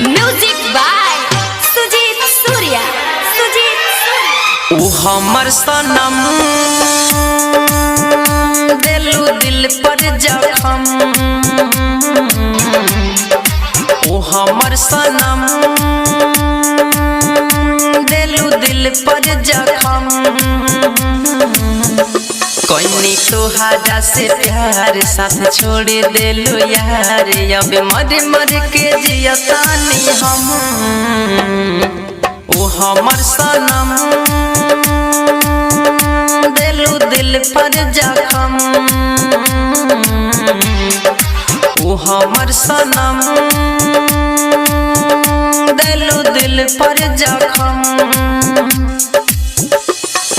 Music by Sujeet Surya. ओ हमर सनम दिलु दिल पर जखम। ओ हमर सनम दिलु दिल पर जखम। कोई तोहारा से प्यार साथ छोड़ दिलु यार। अब मर मर के जियतानी हम। ओ हमर सनम दिलु दिल पर जखम। ओ हमर सनम दिलु दिल पर जखम।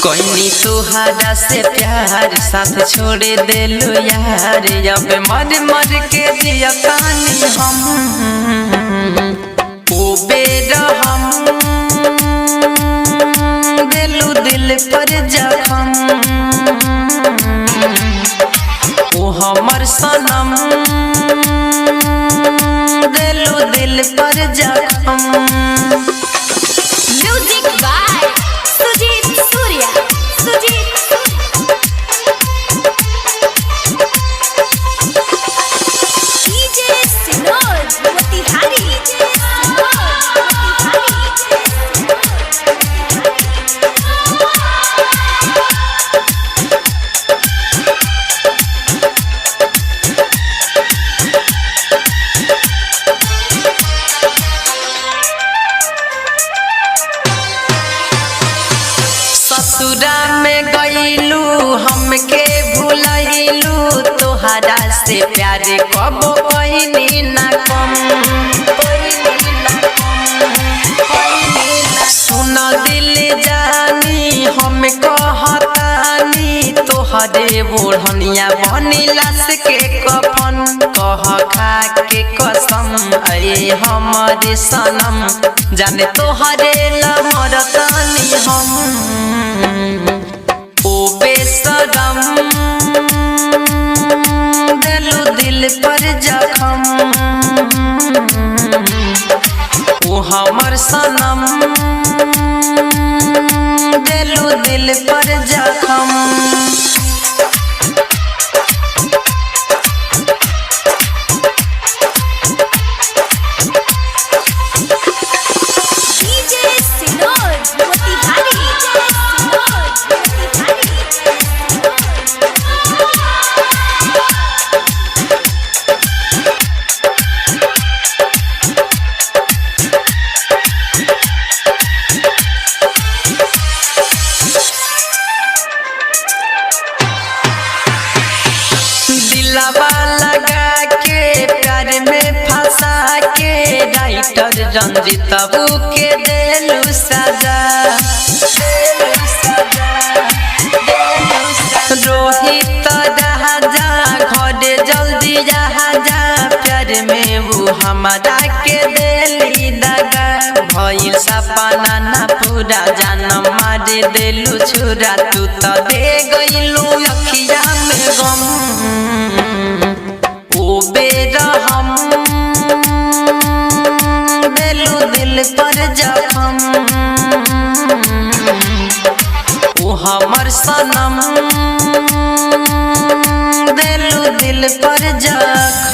कोई तोहारा से प्यार साथ छोड़ दिलु यार। अब मर मर के जियतानी हम। ओ बेरहम दिलु दिल पर जखम। ओ हमर सनम दिलु दिल पर जखम। Music by Sujeet Surya. DJ सिनोर मोतिहारी। ससुरा में गईलू हमके भूलैलू। तोहरा से प्यार कबो कहीं ना कम। सुन दिल जानी हम कहतानी। तोहरे बोढ़निया बनीलास के कफन। कह खा के कसम अरे हमरे सनम। जाने तोहरे लमरतानी हम। ओ बेसरम दिलु दिल पर जखम। ओ हमर सनम दिलु दिल पर जखम। डीजे सिनोर मोतिहारी। दिलवा लगा के प्यार में फंसा के। राइटर रंजित के दिलु सजा। रोहित राजा घरे जल्दी जा। प्यार में वो हमारा के दिली दगा। भइल सपना ना पूरा जानम मार दिलु छुरा। तू तो दे गइलू अखिया में गम। ओ बेरहम दिलु दिल पर जखम। ओ हमर सनम दिलु दिल पर जखम।